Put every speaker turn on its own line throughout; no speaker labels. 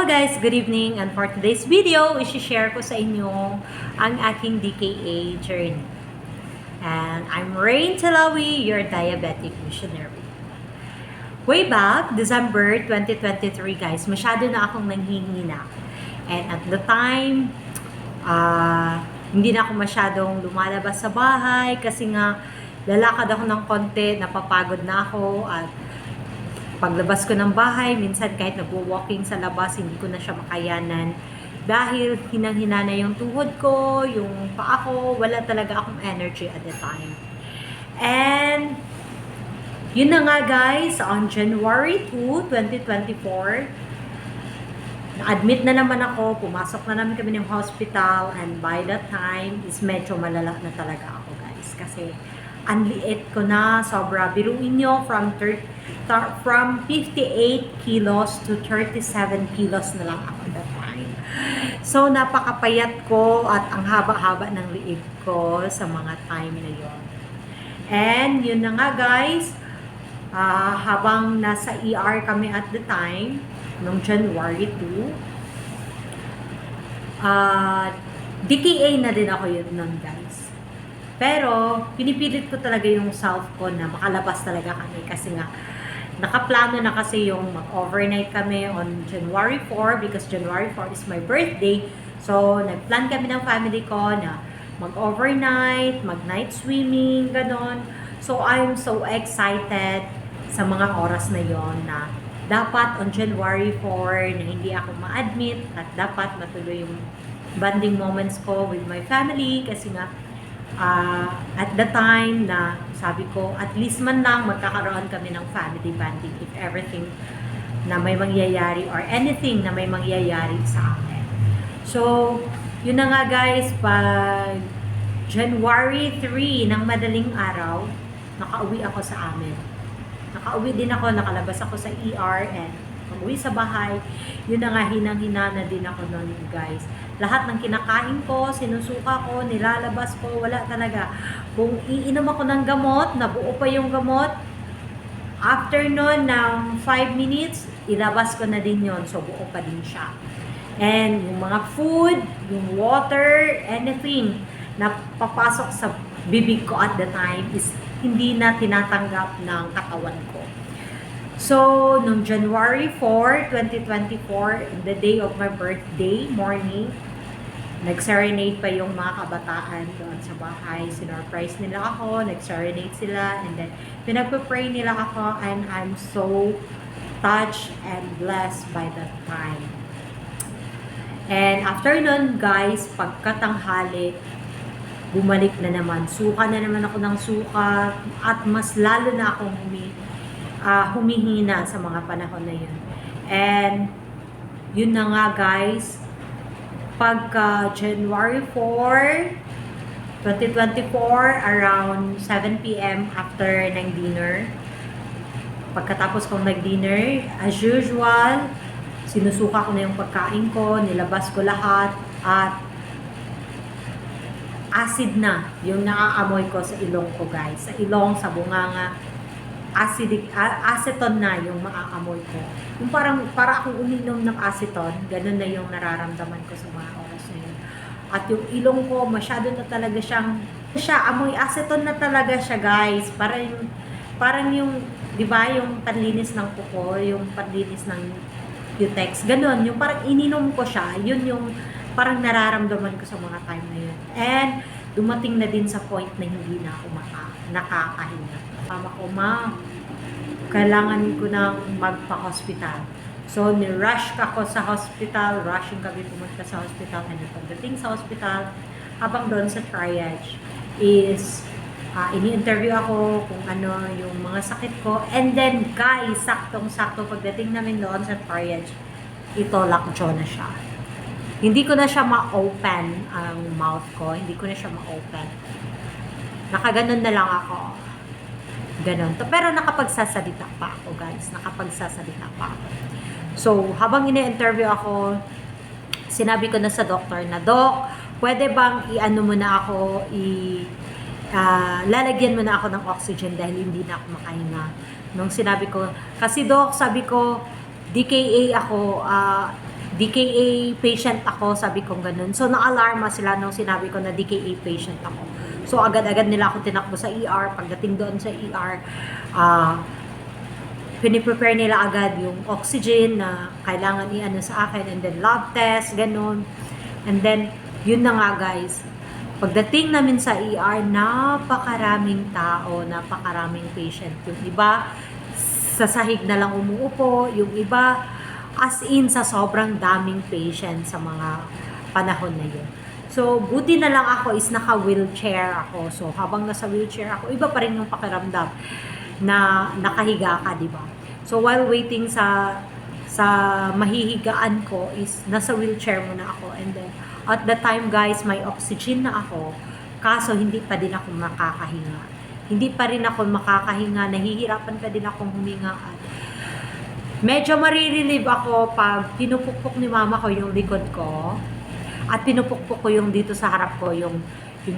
Hello guys, good evening, and for today's video, i-share ko sa inyo ang aking DKA journey. And I'm Rain Talawi, your diabetic missionary. Way back, December 2023 guys, masyado na akong nanghihina. And at the time, hindi na ako masyadong lumalabas sa bahay kasi nga lalakad ako ng konti, napapagod na ako at paglabas ko ng bahay, minsan kahit nagwo-walking sa labas, hindi ko na siya makayanan. Dahil hinang-hina na yung tuhod ko, yung paa ko, wala talaga akong energy at the time. And, yun na nga guys, on January 2, 2024, na-admit na naman ako, pumasok na namin kami ng hospital, and by that time, is medyo malala na talaga ako guys. Kasi, ang liit ko na, sobra. Biruin nyo, from 58 kilos to 37 kilos na lang ako that time. So, napakapayat ko at ang haba-haba ng liig ko sa mga time na yon. And, yun na nga guys, habang nasa ER kami at the time, noong January 2, DKA na din ako yun nun guys. Pero, pinipilit ko talaga yung self ko na makalabas talaga kami kasi nga, nakaplano na kasi yung mag-overnight kami on January 4 because January 4 is my birthday. So, nag-plan kami ng family ko na mag-overnight, mag-night swimming, ganon. So, I'm so excited sa mga oras na yon na dapat on January 4 na hindi ako ma-admit at dapat matuloy yung bonding moments ko with my family kasi nga at the time na sabi ko, at least man lang magkakaroon kami ng family bonding if everything na may mangyayari or anything na may mangyayari sa akin. So, yun na nga guys, pag January 3 ng madaling araw, nakauwi ako sa amin. Nakauwi din ako, nakalabas ako sa ER and umuwi sa bahay. Yun na nga, hinang-hina na din ako noon guys. Lahat ng kinakain ko, sinusuka ko, nilalabas ko, wala talaga. Kung iinom ako ng gamot, nabuo pa yung gamot, after nun ng 5 minutes, ilabas ko na din yon, so buo pa din siya. And yung mga food, yung water, anything na papasok sa bibig ko at the time is hindi na tinatanggap ng katawan ko. So, noong January 4, 2024, the day of my birthday morning, nag-serenade pa yung mga kabataan doon sa bahay. Sinurprise nila ako, nag-serenade sila, and then pinagpapray nila ako, and I'm so touched and blessed by that time. And after nun, guys, pagkatanghali, bumalik na naman. Suka na naman ako ng suka, at mas lalo na akong humihina sa mga panahon na yun. And yun na nga guys, pagka January 4, 2024, around 7 p.m. after ng dinner, pagkatapos kong nag-dinner, as usual, sinusuka ko na yung pagkain ko, nilabas ko lahat, at acid na yung naaamoy ko sa ilong ko guys. Sa ilong, sa bunganga, aceton na yung maaamoy ko. Yung para akong uminom ng aceton, ganun na yung nararamdaman ko sa mga oras na yun. At yung ilong ko, masyado na talaga amoy aceton na talaga siya guys. Parang yung, di ba, yung panlinis ng kuko, yung panlinis ng cutex, ganun. Yung parang ininom ko siya, yun yung parang nararamdaman ko sa mga time na yun. And dumating na din sa point na hindi na ako nakakahinga. Mama ko, ma, kailangan ko nang magpa-hospital. So, ni-rush ako sa hospital, rushing kami pumunta sa hospital, and pagdating sa hospital, habang doon sa triage, is ini-interview ako kung ano yung mga sakit ko. And then, guys, saktong-sakto pagdating namin doon sa triage, ito lockjaw na siya. Hindi ko na siya ma-open ang mouth ko. Hindi ko na siya ma-open. Nakaganon na lang ako. Ganon. Pero nakapagsasalita pa ako, guys. Nakapagsasalita pa ako. So, habang ine-interview ako, sinabi ko na sa doktor na, Dok, pwede bang i-ano mo na ako, lalagyan mo na ako ng oxygen dahil hindi na ako makahinga. Nung sinabi ko, kasi Dok, sabi ko, DKA ako, DKA patient ako, sabi ko ganun. So, na-alarma sila nung sinabi ko na DKA patient ako. So, agad-agad nila ako tinakbo sa ER. Pagdating doon sa ER, piniprepare nila agad yung oxygen na kailangan i-ano sa akin, and then lab test, ganun. And then, yun na nga guys, pagdating namin sa ER, napakaraming tao, napakaraming patient. Yung iba, sa sahig na lang umuupo, yung iba, as in sa sobrang daming patient sa mga panahon na yun. So, buti na lang ako is naka-wheelchair ako. So, habang nasa wheelchair ako, iba pa rin yung pakiramdam na nakahiga ka, di ba? So, while waiting sa mahihigaan ko is nasa wheelchair muna ako. And then, at the time guys, may oxygen na ako. Kaso, hindi pa din ako makakahinga. Hindi pa rin ako makakahinga. Nahihirapan pa din akong huminga. At medyo marirelieve ako pag pinupukpok ni mama ko yung likod ko. At pinupukpok ko yung dito sa harap ko, yung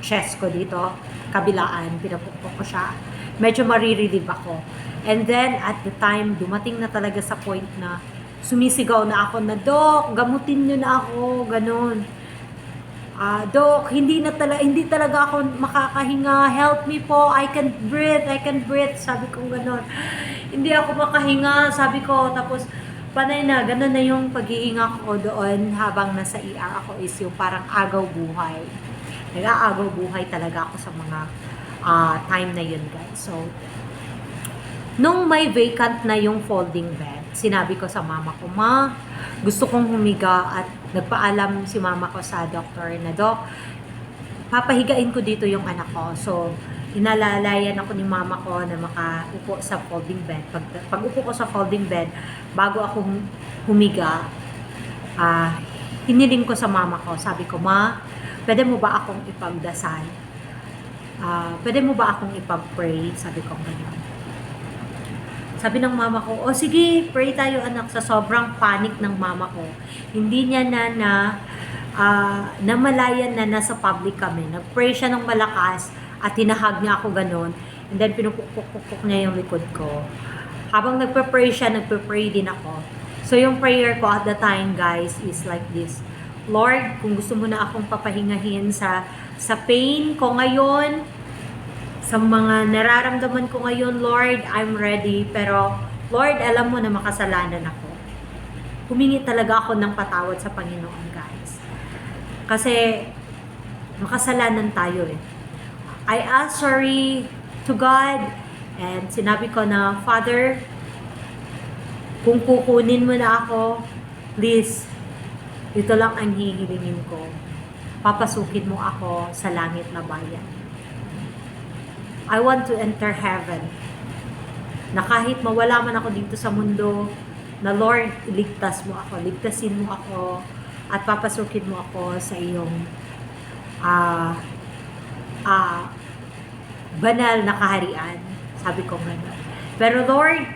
chest ko dito, kabilaan, pinupukpok ko siya. Medyo marirelieve ako. And then, at the time, dumating na talaga sa point na sumisigaw na ako na, Dok, gamutin nyo na ako, ganun. Dok, hindi talaga ako makakahinga, help me po, I can breathe, sabi ko ganun. Hindi ako makahinga, sabi ko, tapos, panay na, ganun na yung paghihinga ko doon habang nasa ER ako is yung parang agaw buhay. Nag-aagaw buhay talaga ako sa mga time na yun guys. So, nung may vacant na yung folding bed, sinabi ko sa mama ko, Ma, gusto kong humiga, at nagpaalam si mama ko sa doktor na, Dok, papahigain ko dito yung anak ko. So, inalalayan ako ni mama ko na makaupo sa folding bed. Pag upo ko sa folding bed, bago ako humiga, hiniling ko sa mama ko. Sabi ko, Ma, pwede mo ba akong ipagdasal? Pwede mo ba akong ipag-pray? Sabi ko ganyan. Sabi ng mama ko, o sige, pray tayo anak. Sa sobrang panic ng mama ko, hindi niya namalayan na nasa public kami. Nag-pray siya ng malakas at hinahag niya ako ganun. And then pinupukpuk niya yung likod ko. Habang nagpe-pray siya, nagpe-pray din ako. So yung prayer ko at the time guys is like this. Lord, kung gusto mo na akong papahingahin sa pain ko ngayon, sa mga nararamdaman ko ngayon, Lord, I'm ready. Pero, Lord, alam mo na makasalanan ako. Humingi talaga ako ng patawad sa Panginoon, guys. Kasi, makasalanan tayo eh. I asked sorry to God, and sinabi ko na, Father, kung kukunin mo na ako, please, ito lang ang hihilingin ko. Papasukin mo ako sa langit na bayan. I want to enter heaven. Na kahit mawala man ako dito sa mundo, na Lord, iligtas mo ako, ligtasin mo ako, at papasukin mo ako sa iyong banal na kaharian. Sabi ko gano'n. Pero Lord,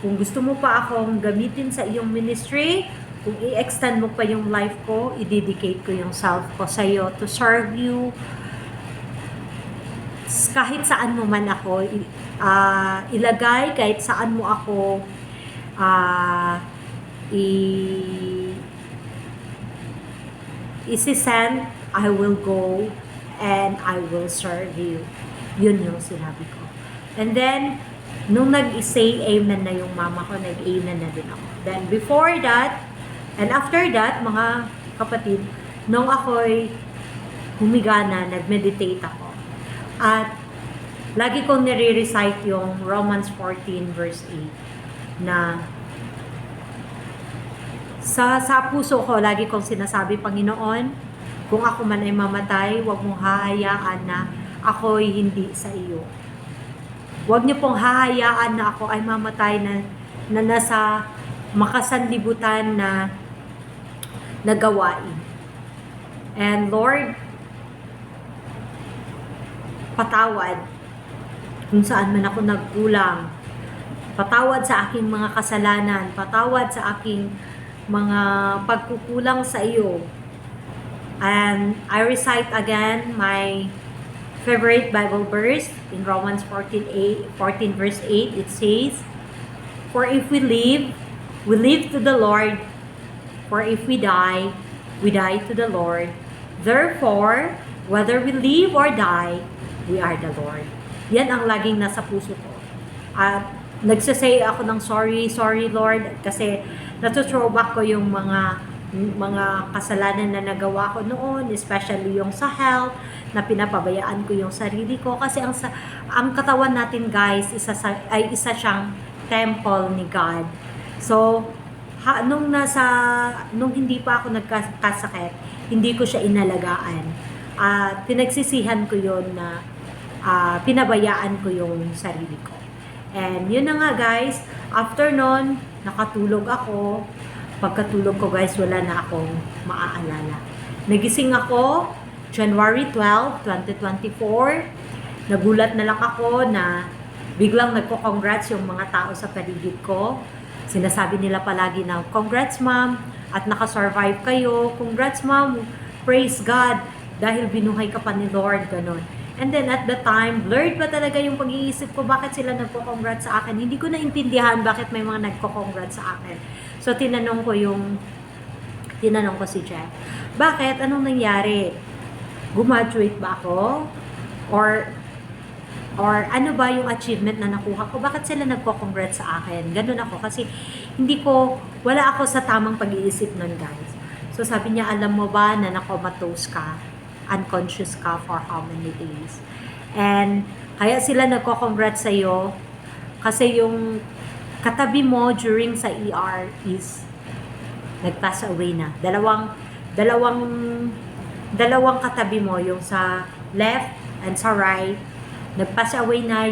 kung gusto mo pa akong gamitin sa iyong ministry, kung i-extend mo pa yung life ko, i-dedicate ko yung self ko sa iyo to serve you. Kahit saan mo man ako ilagay, kahit saan mo ako isi-send, I will go and I will serve you. Yun yung sinabi ko. And then, nung nag-say amen na yung mama ko, nag-amen na din ako. Then, before that, and after that, mga kapatid, nung ako'y humiga na, nag-meditate ako. At lagi kong nire-recite yung Romans 14 verse 8 na sa puso ko, lagi kong sinasabi, Panginoon, kung ako man ay mamatay, huwag mong hahayaan na ako'y hindi sa iyo. Huwag niyo pong hahayaan na ako ay mamatay na nasa makasanlibutan na gawain. And Lord, patawad kung saan man ako nagkulang. Patawad sa aking mga kasalanan. Patawad sa aking mga pagkukulang sa iyo. And I recite again my favorite Bible verse in Romans 14 verse 8. It says, For if we live to the Lord, For if we die to the Lord. Therefore, whether we live or die, we are the Lord. Yan ang laging nasa puso ko. At nagsasay ako ng sorry Lord, kasi natu-throwback ko yung mga kasalanan na nagawa ko noon, especially yung sa health, na pinapabayaan ko yung sarili ko. Kasi ang katawan natin, guys, isa siyang temple ni God. So, nung hindi pa ako nagkasakit, hindi ko siya inalagaan. At pinagsisihan ko yun na pinabayaan ko yung sarili ko. And yun na nga, guys, after nun, nakatulog ako. Pagkatulog ko, guys, wala na akong maaalala. Nagising ako January 12, 2024. Nagulat na lang ako na biglang nagko-congrats yung mga tao sa paligid ko. Sinasabi nila palagi na, congrats ma'am, at nakasurvive kayo. Congrats ma'am, praise God, dahil binuhay ka pa ni Lord, ganun. And then at the time, blurred pa talaga yung pag-iisip ko, bakit sila nagko-congrats sa akin. Hindi ko naintindihan bakit may mga nagko-congrats sa akin. So tinanong ko si Jeff, bakit? Anong nangyari? Gumraduate ba ako? Or ano ba yung achievement na nakuha ko? Bakit sila nagko-congrats sa akin? Ganun ako kasi wala ako sa tamang pag-iisip nun, guys. So sabi niya, alam mo ba na na-comatose ka? Unconscious ka for how many days? And kaya sila nagko-congrats sa'yo kasi yung katabi mo during sa ER is nag-pass away na. Dalawang katabi mo, yung sa left and sa right, nag-pass away na.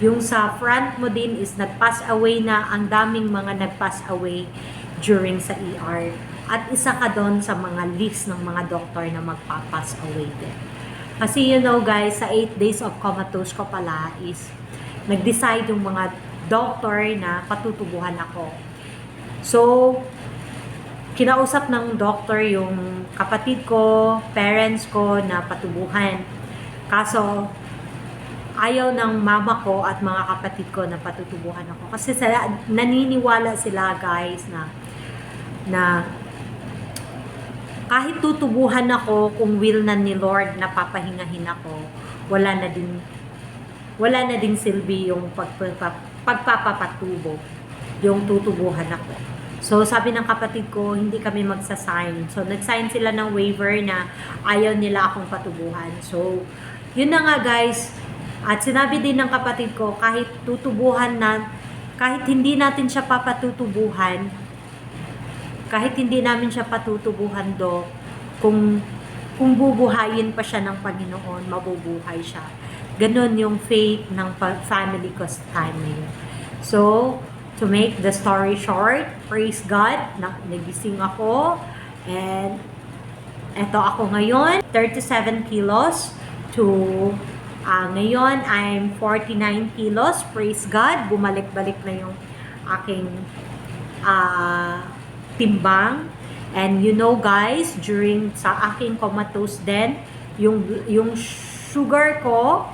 Yung sa front mo din is nag-pass away na. Ang daming mga nag-pass away during sa ER. At isa ka doon sa mga list ng mga doktor na magpa-pass away din. Kasi you know, guys, sa 8 days of comatose ko pala is nag-decide yung mga doktor na patutubuhan ako. So, kinausap ng doktor yung kapatid ko, parents ko na patubuhan. Kaso, ayaw ng mama ko at mga kapatid ko na patutubuhan ako. Kasi naniniwala sila, guys, na kahit tutubuhan ako, kung will na ni Lord na papahingahin ako, wala na din silbi yung pagpapapatubo, yung tutubuhan ako. So, sabi ng kapatid ko, hindi kami magsasign. So, nagsign sila ng waiver na ayaw nila akong patubuhan. So, yun na nga, guys. At sinabi din ng kapatid ko, kahit hindi natin siya papatutubuhan, kahit hindi namin siya patutubuhan kung bubuhayin pa siya ng Panginoon, mabubuhay siya. Ganon yung faith ng family ko sa time na yun. So, to make the story short, praise God, nagising ako, and eto ako ngayon, 37 kilos to ngayon, I'm 49 kilos, praise God, bumalik-balik na yung aking timbang. And you know, guys, sa aking comatose din, yung sugar ko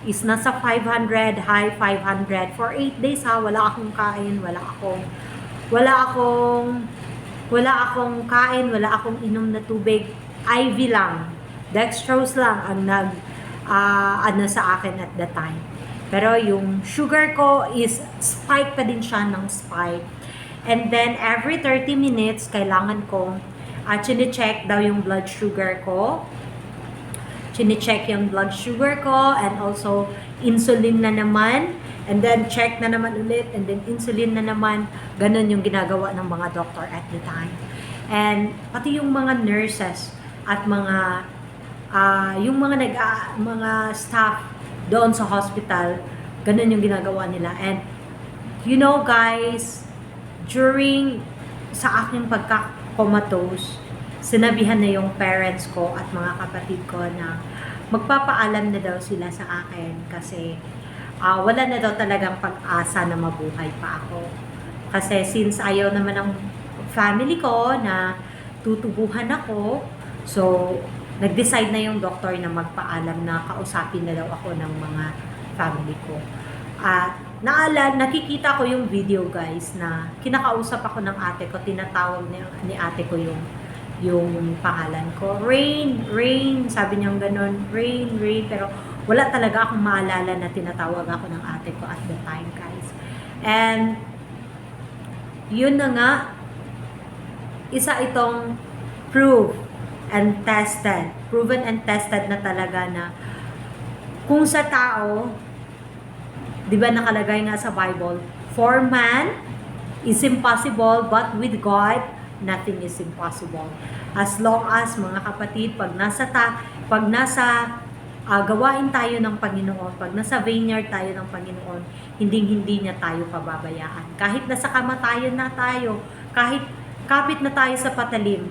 is nasa 500, high 500 for 8 days ha. Wala akong kain, wala akong kain, wala akong inom na tubig. IV lang, dextrose lang ang sa akin at the time. Pero yung sugar ko is spike pa din siya ng spike. And then, every 30 minutes, kailangan kong chine-check daw yung blood sugar ko. Chine-check yung blood sugar ko, and also, insulin na naman. And then, check na naman ulit, and then insulin na naman. Ganon yung ginagawa ng mga doctor at the time. And, pati yung mga nurses at yung mga staff doon sa hospital, ganon yung ginagawa nila. And, you know, guys, sa aking pagka-comatose, sinabihan na yung parents ko at mga kapatid ko na magpapaalam na daw sila sa akin kasi wala na daw talagang pag-asa na mabuhay pa ako. Kasi since ayaw naman ng family ko na tutubuhan ako, so nag-decide na yung doktor na magpaalam na kausapin na daw ako ng mga family ko. At nakikita ko yung video guys na kinakausap ako ng ate ko, tinatawag ni ate ko yung pangalan ko. Rain, sabi niya ganun, Rain, pero wala talaga akong maalala na tinatawag ako ng ate ko at the time guys. And yun na nga, isa itong proven and tested na talaga na kung sa tao, di ba nakalagay nga sa Bible, for man is impossible, but with God, nothing is impossible. As long as, mga kapatid, pag nasa gawain tayo ng Panginoon, pag nasa vineyard tayo ng Panginoon, hindi niya tayo pababayaan. Kahit nasa kamatayan na tayo, kahit kapit na tayo sa patalim,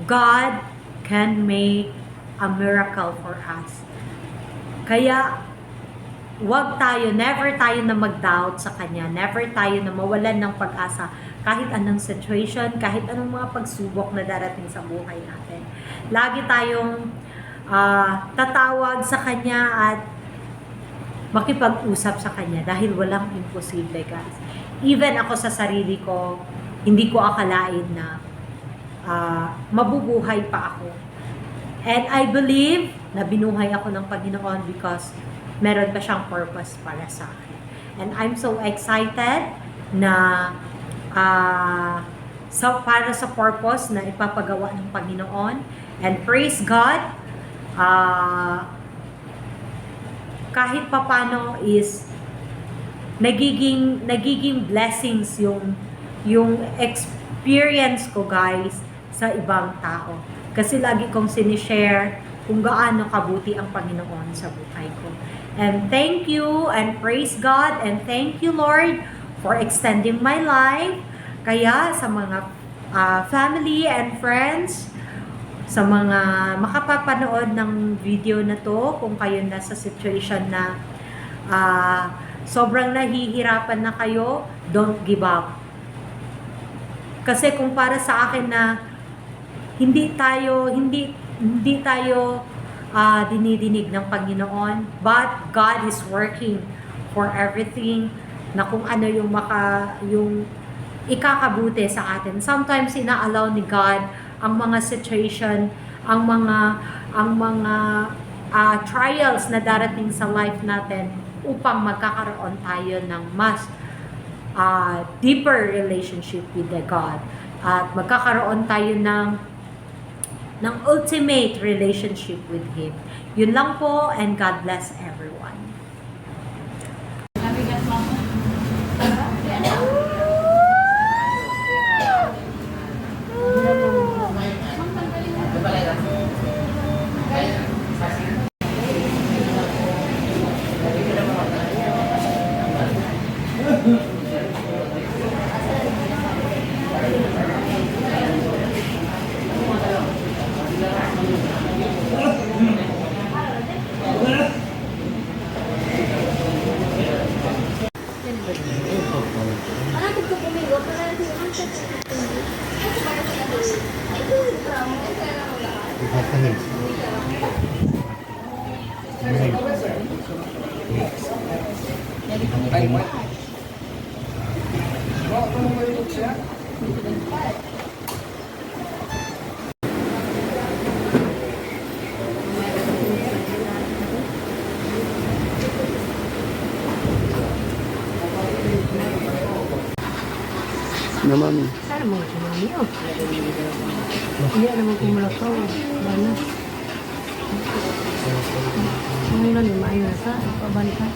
God can make a miracle for us. Kaya, never tayo na mag-doubt sa Kanya, never tayo na mawalan ng pag-asa kahit anong situation, kahit anong mga pagsubok na darating sa buhay natin. Lagi tayong tatawag sa Kanya at makipag-usap sa Kanya dahil walang imposible guys. Even ako sa sarili ko, hindi ko akalain na mabubuhay pa ako. And I believe na binuhay ako ng Panginoon because meron pa siyang purpose para sa akin. And I'm so excited na para sa purpose na ipapagawa ng Panginoon. And praise God, kahit papano is nagiging blessings yung experience ko guys sa ibang tao. Kasi lagi kong sinishare kung gaano kabuti ang Panginoon sa buhay ko. And thank you and praise God and thank you Lord for extending my life. Kaya sa mga family and friends, sa mga makapapanood ng video na to, kung kayo nasa situation na sobrang nahihirapan na kayo, don't give up. Kasi kung para sa akin na hindi tayo dinidinig ng Panginoon, but God is working for everything na kung ano yung ikakabuti sa atin. Sometimes ina-allow ni God ang mga situation, ang mga trials na darating sa life natin upang magkakaroon tayo ng mas deeper relationship with the God. At magkakaroon tayo ng ultimate relationship with Him. Yun lang po, and God bless everyone.
Na mami.
Sana mga kumami oh. Hindi naman kumulakaw. Bana. Ngayon na maayo na sa pabalik ka.